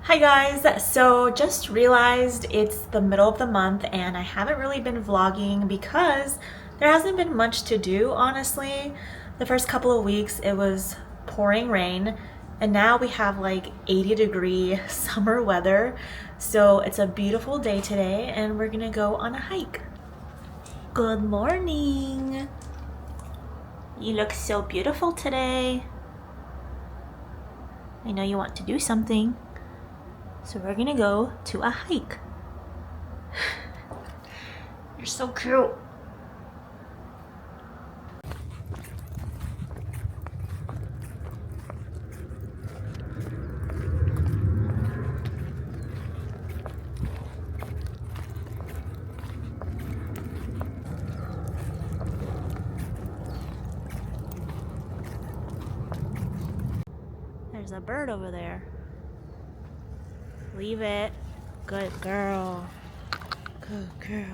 Hi guys, so just realized it's the middle of the month and I haven't really been vlogging because there hasn't been much to do, honestly. The first couple of weeks it was pouring rain and now we have like 80-degree summer weather. So it's a beautiful day today and we're gonna go on a hike. Good morning. You look so beautiful today. I know you want to do something. So we're gonna go to a hike. You're so cute. There's a bird over there. Leave it. Good girl. Good girl.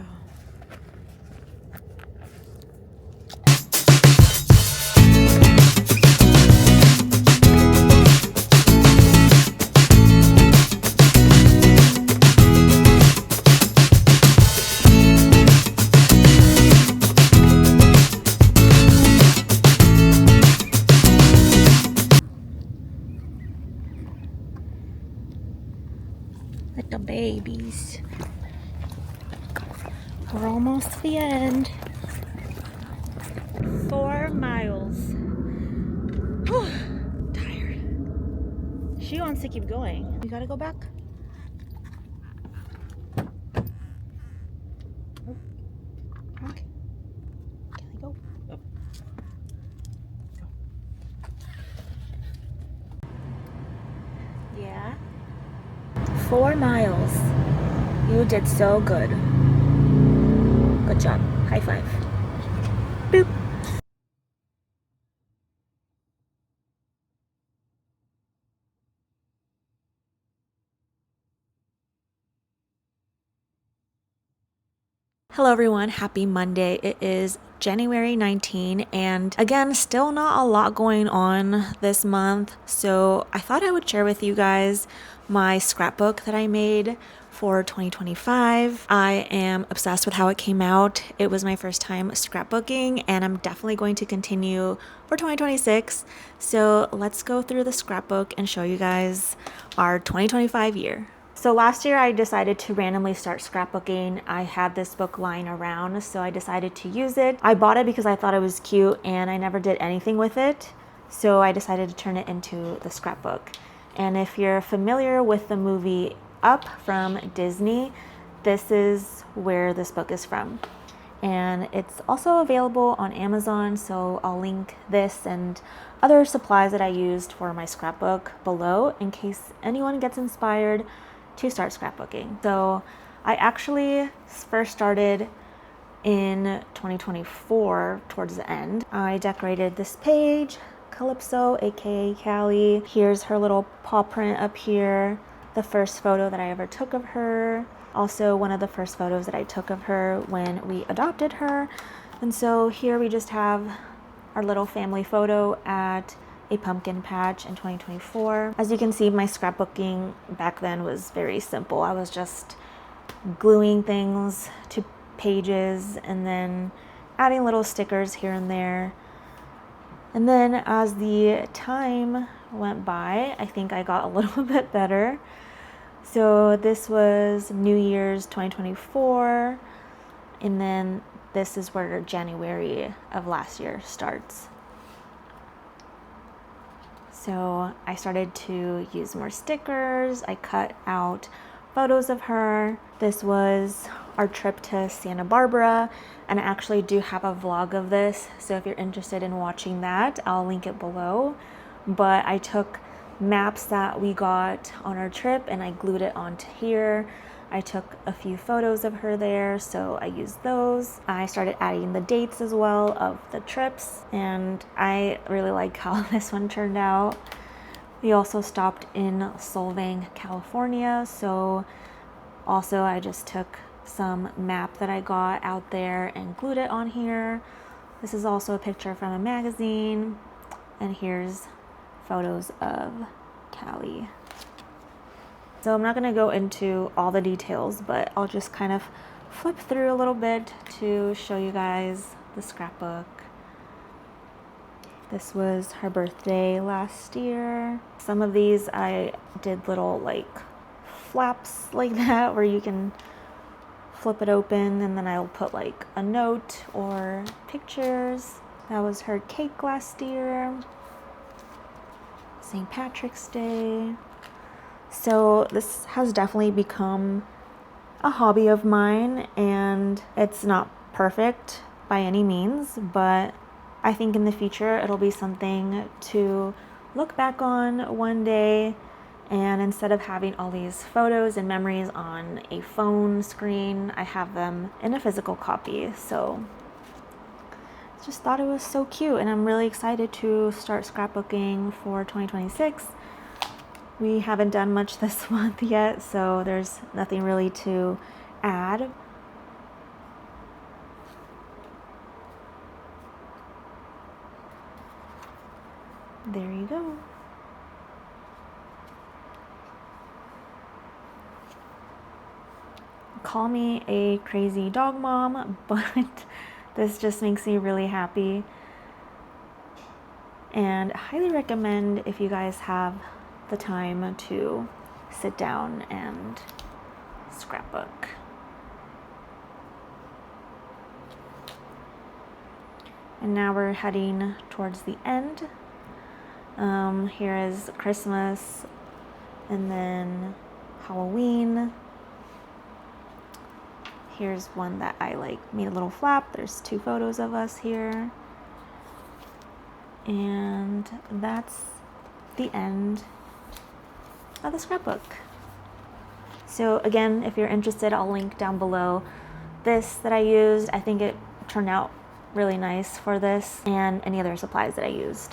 Like the babies. We're almost to the end. 4 miles. Whew, tired. She wants to keep going. We gotta go back. Oh, okay. Can I go? Oh. Yeah. 4 miles. You did so good. Good job. High five. Boop. Hello everyone, happy Monday. It is January 19 and again, still not a lot going on this month. So I thought I would share with you guys my scrapbook that I made for 2025. I am obsessed with how it came out. It was my first time scrapbooking and I'm definitely going to continue for 2026. So let's go through the scrapbook and show you guys our 2025 year. So last year I decided to randomly start scrapbooking. I had this book lying around, so I decided to use it. I bought it because I thought it was cute and I never did anything with it. So I decided to turn it into the scrapbook. And if you're familiar with the movie Up from Disney, this is where this book is from. And it's also available on Amazon, so I'll link this and other supplies that I used for my scrapbook below in case anyone gets inspired to start scrapbooking. So I actually first started in 2024 towards the end. I decorated this page, Calypso, aka Callie. Here's her little paw print up here. The first photo that I ever took of her. Also one of the first photos that I took of her when we adopted her. And so here we just have our little family photo at a pumpkin patch in 2024. As you can see, my scrapbooking back then was very simple. I was just gluing things to pages and then adding little stickers here and there. And then as the time went by, I think I got a little bit better. So this was New Year's 2024, and then this is where January of last year starts. So I started to use more stickers. I cut out photos of her. This was our trip to Santa Barbara, and I actually do have a vlog of this. So if you're interested in watching that, I'll link it below. But I took maps that we got on our trip and I glued it onto here. I took a few photos of her there, so I used those. I started adding the dates as well of the trips, and I really like how this one turned out. We also stopped in Solvang, California, so also I just took some map that I got out there and glued it on here. This is also a picture from a magazine, and here's photos of Callie. So I'm not going to go into all the details, but I'll just kind of flip through a little bit to show you guys the scrapbook. This was her birthday last year. Some of these I did little like flaps like that where you can flip it open, and then I'll put like a note or pictures. That was her cake last year. St. Patrick's Day. So this has definitely become a hobby of mine, and it's not perfect by any means, but I think in the future it'll be something to look back on one day, and instead of having all these photos and memories on a phone screen, I have them in a physical copy. So just thought it was so cute, and I'm really excited to start scrapbooking for 2026. We haven't done much this month yet, so there's nothing really to add. There you go. Call me a crazy dog mom, but this just makes me really happy. And I highly recommend, if you guys have the time, to sit down and scrapbook. And now we're heading towards the end. Here is Christmas, and then Halloween. Here's one that I made a little flap. There's 2 photos of us here. And that's the end of the scrapbook. So again, if you're interested, I'll link down below this that I used. I think it turned out really nice for this, and any other supplies that I used.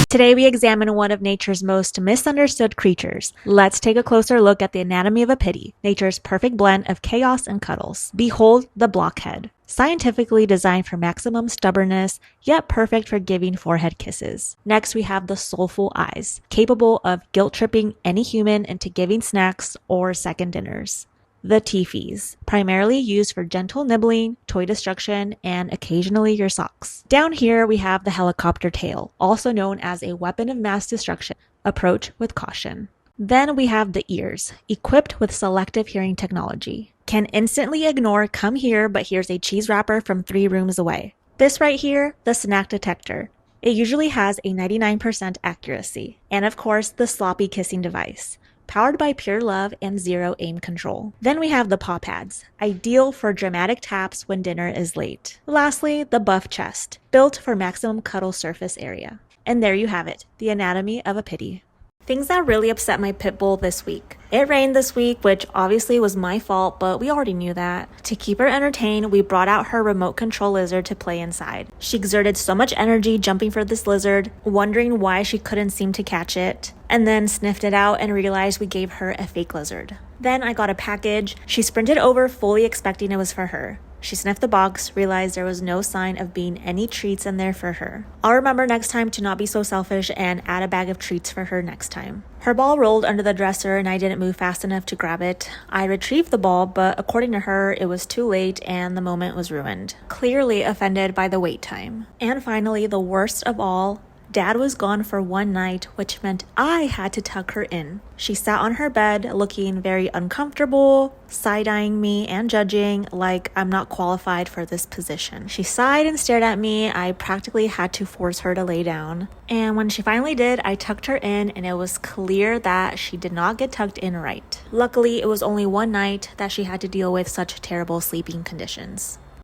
Today we examine one of nature's most misunderstood creatures. Let's take a closer look at the anatomy of a pittie, nature's perfect blend of chaos and cuddles. Behold the blockhead. Scientifically designed for maximum stubbornness, yet perfect for giving forehead kisses. Next we have the soulful eyes, capable of guilt-tripping any human into giving snacks or second dinners. The teefies, primarily used for gentle nibbling, toy destruction, and occasionally your socks. Down here we have the helicopter tail, also known as a weapon of mass destruction. Approach with caution. Then we have the ears, equipped with selective hearing technology. Can instantly ignore "come here, but here's a cheese wrapper from 3 rooms away." This right here, the snack detector. It usually has a 99% accuracy. And of course, the sloppy kissing device, powered by pure love and zero aim control. Then we have the paw pads, ideal for dramatic taps when dinner is late. Lastly, the buff chest, built for maximum cuddle surface area. And there you have it, the anatomy of a pittie. Things that really upset my pit bull this week. It rained this week, which obviously was my fault, but we already knew that. To keep her entertained, we brought out her remote control lizard to play inside. She exerted so much energy jumping for this lizard, wondering why she couldn't seem to catch it, and then sniffed it out and realized we gave her a fake lizard. Then I got a package. She sprinted over, fully expecting it was for her. She sniffed the box, realized there was no sign of being any treats in there for her. I'll remember next time to not be so selfish and add a bag of treats for her next time. Her ball rolled under the dresser and I didn't move fast enough to grab it. I retrieved the ball, but according to her, it was too late and the moment was ruined. Clearly offended by the wait time. And finally, the worst of all, Dad was gone for one night, which meant I had to tuck her in. She sat on her bed looking very uncomfortable, side-eyeing me and judging like I'm not qualified for this position. She sighed and stared at me. I practically had to force her to lay down. And when she finally did, I tucked her in and it was clear that she did not get tucked in right. Luckily, it was only one night that she had to deal with such terrible sleeping conditions.